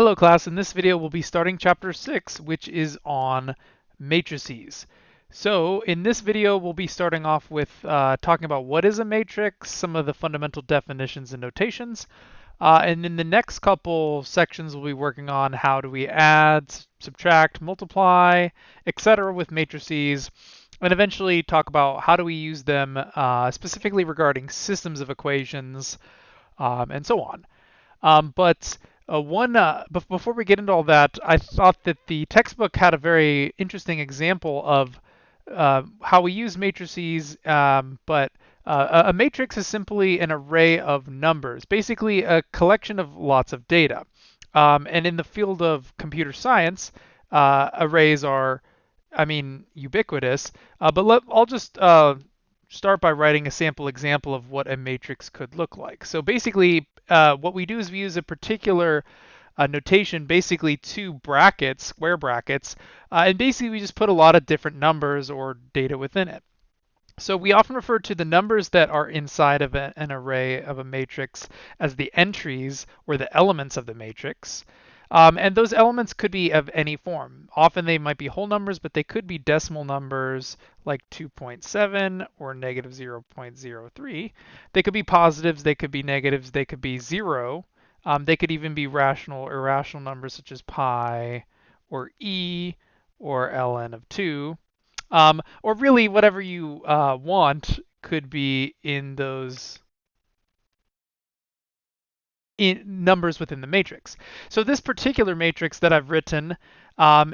Hello class, in this video we'll be starting chapter 6, which is on matrices. So in this video we'll be starting off with talking about what is a matrix, some of the fundamental definitions and notations, and in the next couple sections we'll be working on how do we add, subtract, multiply, etc. with matrices, and eventually talk about how do we use them specifically regarding systems of equations, and so on. But before we get into all that, I thought that the textbook had a very interesting example of how we use matrices, but a matrix is simply an array of numbers, basically a collection of lots of data. And in the field of computer science, arrays are, ubiquitous. I'll just start by writing a sample example of what a matrix could look like. So basically, what we do is we use a particular notation, basically two brackets, square brackets, and basically we just put a lot of different numbers or data within it. So we often refer to the numbers that are inside of an array of a matrix as the entries or the elements of the matrix. And those elements could be of any form. Often they might be whole numbers, but they could be decimal numbers like 2.7 or negative 0.03. They could be positives, they could be negatives, they could be zero. They could even be rational or irrational numbers such as pi or e or ln of 2. Or really whatever you want could be in those numbers within the matrix. So this particular matrix that I've written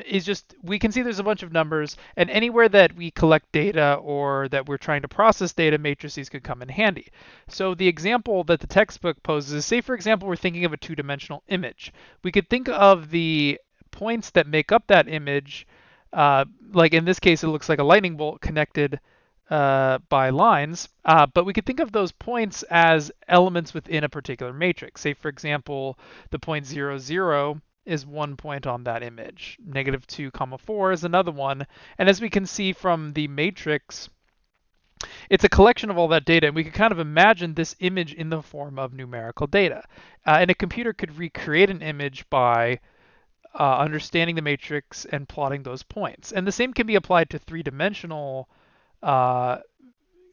is just, we can see there's a bunch of numbers, and anywhere that we collect data or that we're trying to process data, matrices could come in handy. So the example that the textbook poses is, say for example, we're thinking of a two-dimensional image. We could think of the points that make up that image, like in this case, it looks like a lightning bolt connected by lines, but we could think of those points as elements within a particular matrix. Say, for example, the point 0, 0 is one point on that image. Negative 2, comma 4 is another one. And as we can see from the matrix, it's a collection of all that data, and we could kind of imagine this image in the form of numerical data. And a computer could recreate an image by understanding the matrix and plotting those points. And the same can be applied to three-dimensional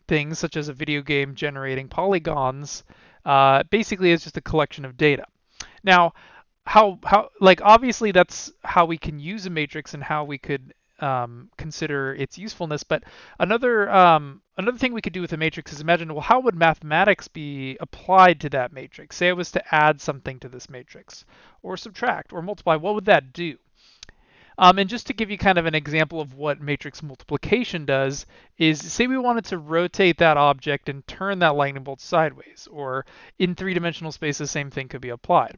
things such as a video game generating polygons. Basically it's just a collection of data. Now, how like obviously that's how we can use a matrix and how we could consider its usefulness. But another thing we could do with a matrix is imagine, well, how would mathematics be applied to that matrix? Say I was to add something to this matrix, or subtract, or multiply. What would that do? And just to give you kind of an example of what matrix multiplication does is, say we wanted to rotate that object and turn that lightning bolt sideways, or in three-dimensional space the same thing could be applied.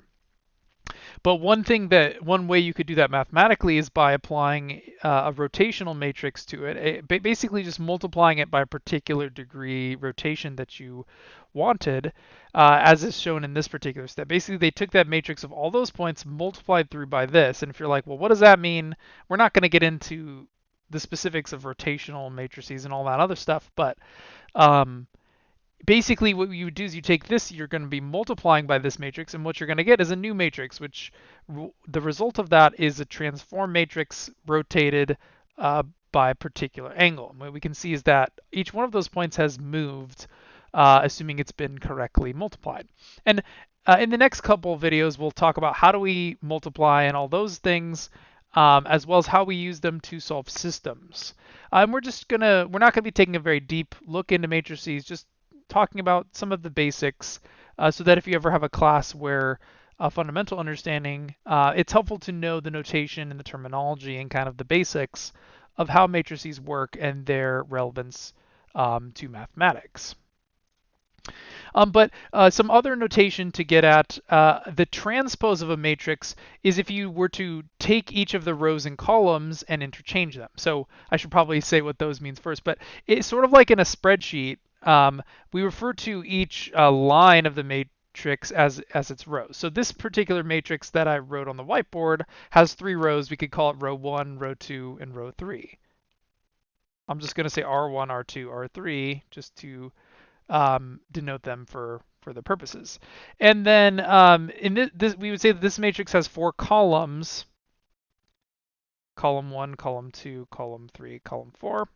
But one way you could do that mathematically is by applying a rotational matrix to it, basically just multiplying it by a particular degree rotation that you wanted, as is shown in this particular step. Basically, they took that matrix of all those points, multiplied through by this, and if you're like, well, what does that mean? We're not going to get into the specifics of rotational matrices and all that other stuff, but basically what you do is you take this, you're going to be multiplying by this matrix, and what you're going to get is a new matrix, which the result of that is a transform matrix rotated by a particular angle. And what we can see is that each one of those points has moved, assuming it's been correctly multiplied. And in the next couple of videos, we'll talk about how do we multiply and all those things, as well as how we use them to solve systems. We're not going to be taking a very deep look into matrices, just talking about some of the basics, so that if you ever have a class where a fundamental understanding, it's helpful to know the notation and the terminology and kind of the basics of how matrices work and their relevance to mathematics. But some other notation to get at, the transpose of a matrix is if you were to take each of the rows and columns and interchange them. So I should probably say what those means first, but it's sort of like in a spreadsheet. We refer to each line of the matrix as its rows. So this particular matrix that I wrote on the whiteboard has 3 rows. We could call it row 1, row 2, and row 3. I'm just going to say R1, R2, R3 just to denote them for for the purposes. And then in this, we would say that this matrix has 4 columns: column 1, column 2, column 3, column 4,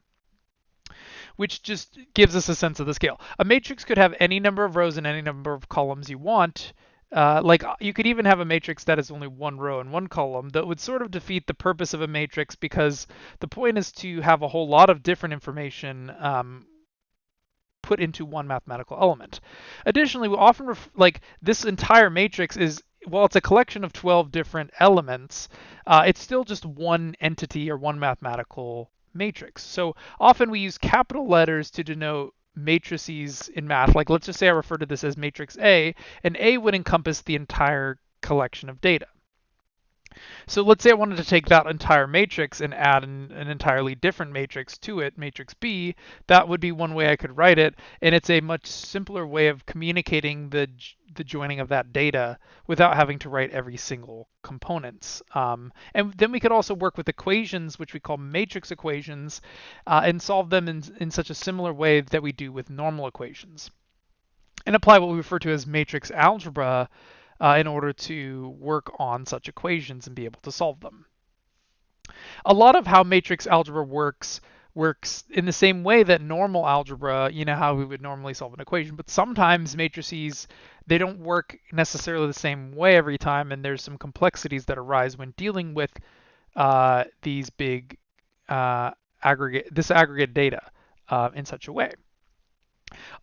which just gives us a sense of the scale. A matrix could have any number of rows and any number of columns you want. Like you could even have a matrix that is only 1 row and 1 column. That would sort of defeat the purpose of a matrix, because the point is to have a whole lot of different information put into one mathematical element. Additionally, we often like this entire matrix is, while it's a collection of 12 different elements, it's still just one entity or one mathematical matrix. So often we use capital letters to denote matrices in math. Like let's just say I refer to this as matrix A, and A would encompass the entire collection of data. So let's say I wanted to take that entire matrix and add an entirely different matrix to it, matrix B. That would be one way I could write it, and it's a much simpler way of communicating the joining of that data without having to write every single components. And then we could also work with equations, which we call matrix equations, and solve them in such a similar way that we do with normal equations, and apply what we refer to as matrix algebra in order to work on such equations and be able to solve them. A lot of how matrix algebra works in the same way that normal algebra, you know, how we would normally solve an equation, but sometimes matrices, they don't work necessarily the same way every time, and there's some complexities that arise when dealing with these big disaggregate data in such a way.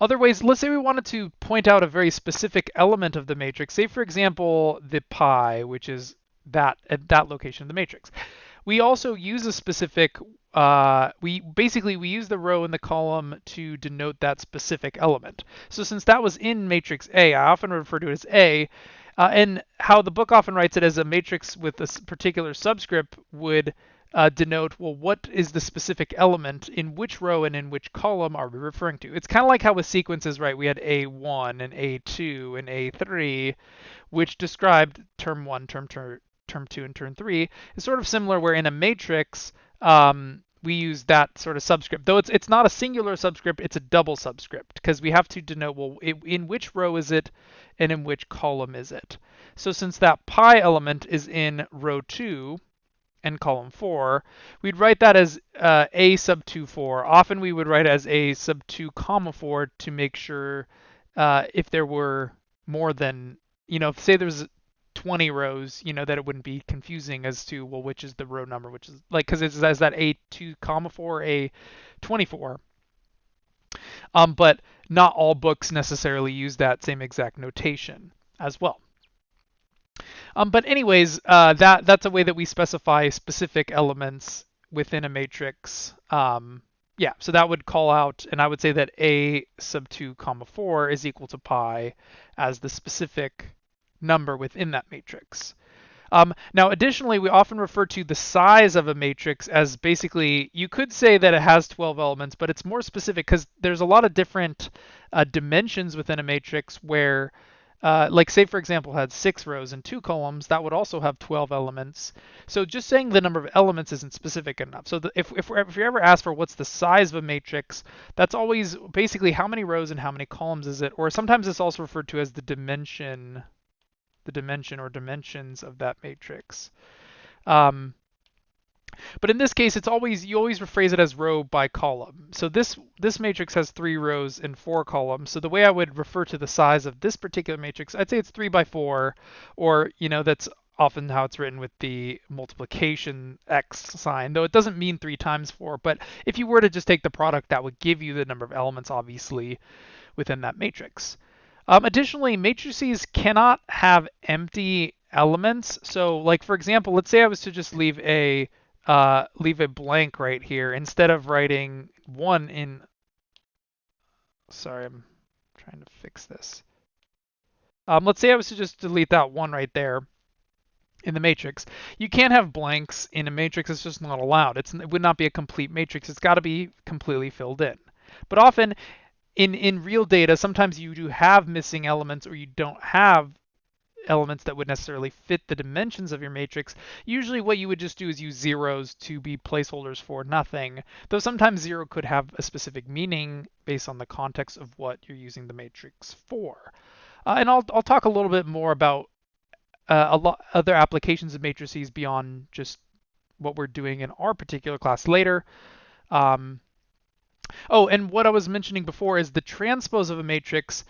Other ways, let's say we wanted to point out a very specific element of the matrix, say for example the pi, which is that at that location of the matrix. We also use a specific, we use the row and the column to denote that specific element. So since that was in matrix A, I often refer to it as A, and how the book often writes it as a matrix with a particular subscript would denote, well, what is the specific element in which row and in which column are we referring to? It's kind of like how with sequences, right? We had A1 and A2 and A3, which described term 1, term 2, and term 3. It's sort of similar where in a matrix, we use that sort of subscript. Though it's not a singular subscript, it's a double subscript, because we have to denote, well, in which row is it and in which column is it? So since that pi element is in row 2, and column 4, we'd write that as A sub 2, 4. Often we would write as A sub 2, comma 4 to make sure if there were more than, you know, say there's 20 rows, you know, that it wouldn't be confusing as to, well, which is the row number, which is like, because it's as that A2, comma 4, A24. But not all books necessarily use that same exact notation as well. But anyways, that's a way that we specify specific elements within a matrix. Yeah, so that would call out, and I would say that A sub 2, comma 4 is equal to pi as the specific number within that matrix. Now, additionally, we often refer to the size of a matrix as basically, you could say that it has 12 elements, but it's more specific because there's a lot of different dimensions within a matrix where, like say for example, had 6 rows and 2 columns, that would also have 12 elements. So just saying the number of elements isn't specific enough. So if you ever ask for what's the size of a matrix, that's always basically how many rows and how many columns is it, or sometimes it's also referred to as the dimension or dimensions of that matrix. But in this case, you always rephrase it as row by column. So this matrix has 3 rows and 4 columns. So the way I would refer to the size of this particular matrix, I'd say it's 3 by 4, or that's often how it's written with the multiplication x sign, though it doesn't mean 3 times 4. But if you were to just take the product, that would give you the number of elements, obviously, within that matrix. Additionally, matrices cannot have empty elements. So like, for example, let's say I was to just leave a blank right here instead of writing 1 in, sorry, I'm trying to fix this. Let's say I was to just delete that 1 right there in the matrix. You can't have blanks in a matrix. It's just not allowed. It would not be a complete matrix. It's got to be completely filled in. But often in real data, sometimes you do have missing elements, or you don't have elements that would necessarily fit the dimensions of your matrix. Usually what you would just do is use zeros to be placeholders for nothing, though sometimes 0 could have a specific meaning based on the context of what you're using the matrix for. And I'll talk a little bit more about a lot other applications of matrices beyond just what we're doing in our particular class later. Um, Oh, and what I was mentioning before is the transpose of a matrix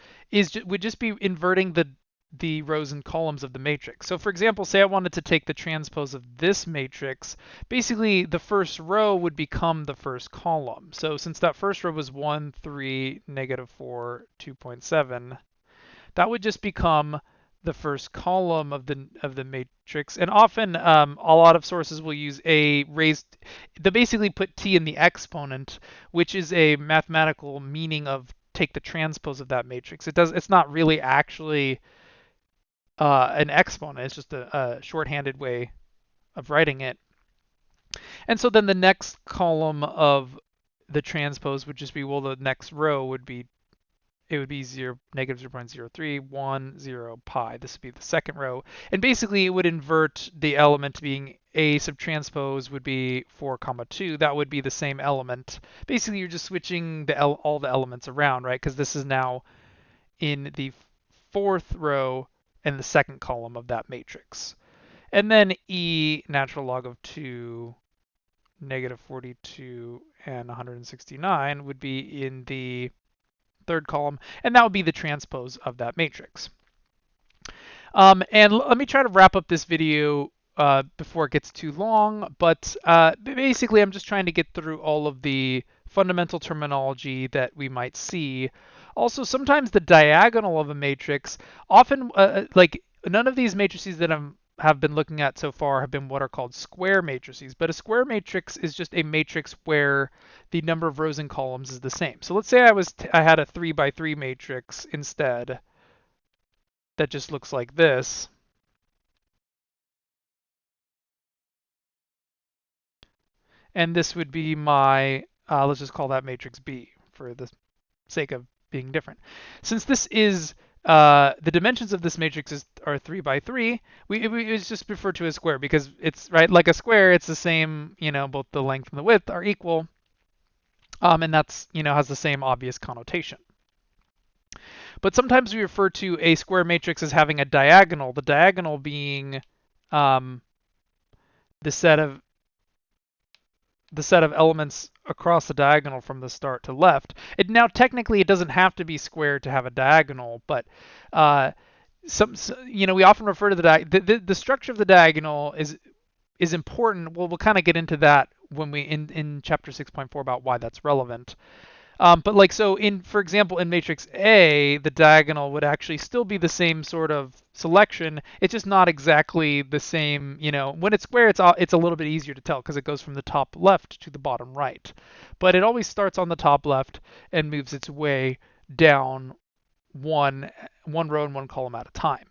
would just be inverting the rows and columns of the matrix. So for example, say I wanted to take the transpose of this matrix, basically the first row would become the first column. So since that first row was 1, 3, -4, 2.7, that would just become the first column of the matrix. And often a lot of sources will use a raised, they basically put t in the exponent, which is a mathematical meaning of take the transpose of that matrix. It's not really actually an exponent. It's just a shorthanded way of writing it. And so then the next column of the transpose would just be, well, the next row would be, it would be 0, -0.03, 1, 0, pi. This would be the second row. And basically it would invert the element being a sub transpose would be 4, 2. That would be the same element. Basically you're just switching all the elements around, right? Because this is now in the fourth row and the second column of that matrix. And then e natural log of 2, -42, and 169 would be in the third column, and that would be the transpose of that matrix. And let me try to wrap up this video before it gets too long, but basically I'm just trying to get through all of the fundamental terminology that we might see. Also, sometimes the diagonal of a matrix, often like none of these matrices that have been looking at so far have been what are called square matrices, but a square matrix is just a matrix where the number of rows and columns is the same. So let's say I had a 3 by 3 matrix instead that just looks like this. And this would be my, let's just call that matrix B for the sake of being different. Since this is, the dimensions of this matrix are 3 by 3, it's just referred to as square because it's, right, like a square, it's the same, both the length and the width are equal. And that's, has the same obvious connotation. But sometimes we refer to a square matrix as having a diagonal, the diagonal being the set of elements across the diagonal from the start to left. Now technically it doesn't have to be square to have a diagonal, but we often refer to the structure of the diagonal is important. We'll kind of get into that when we in chapter 6.4 about why that's relevant. But like, so for example, in matrix A, the diagonal would actually still be the same sort of selection. It's just not exactly the same, when it's square, it's a little bit easier to tell because it goes from the top left to the bottom right. But it always starts on the top left and moves its way down one row and one column at a time.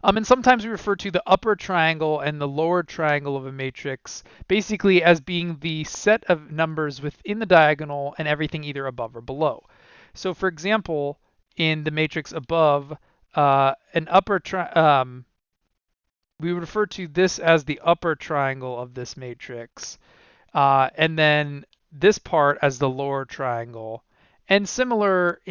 And sometimes we refer to the upper triangle and the lower triangle of a matrix basically as being the set of numbers within the diagonal and everything either above or below. So for example, in the matrix above, we would refer to this as the upper triangle of this matrix, and then this part as the lower triangle, and similar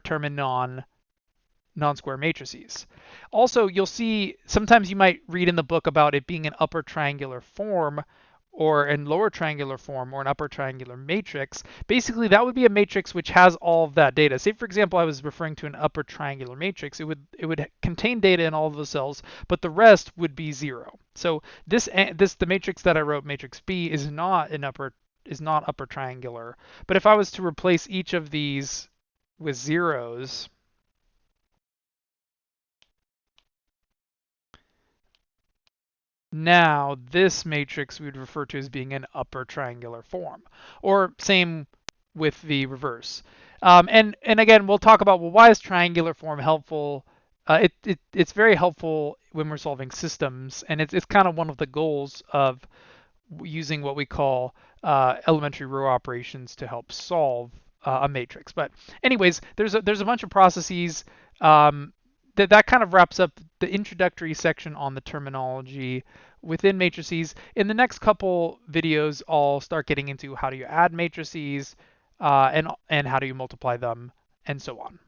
term in non-square matrices. Also, you'll see sometimes you might read in the book about it being an upper triangular form or in lower triangular form or an upper triangular matrix. Basically, that would be a matrix which has all of that data. Say, for example, I was referring to an upper triangular matrix. It would contain data in all of the cells, but the rest would be 0. So the matrix that I wrote, matrix B, is not upper triangular. But if I was to replace each of these with zeros, now this matrix we would refer to as being an upper triangular form, or same with the reverse. And again, we'll talk about, well, why is triangular form helpful? It's very helpful when we're solving systems, and it's kind of one of the goals of using what we call elementary row operations to help solve a matrix. But anyways, there's a bunch of processes. That kind of wraps up the introductory section on the terminology within matrices. In the next couple videos, I'll start getting into how do you add matrices and how do you multiply them and so on.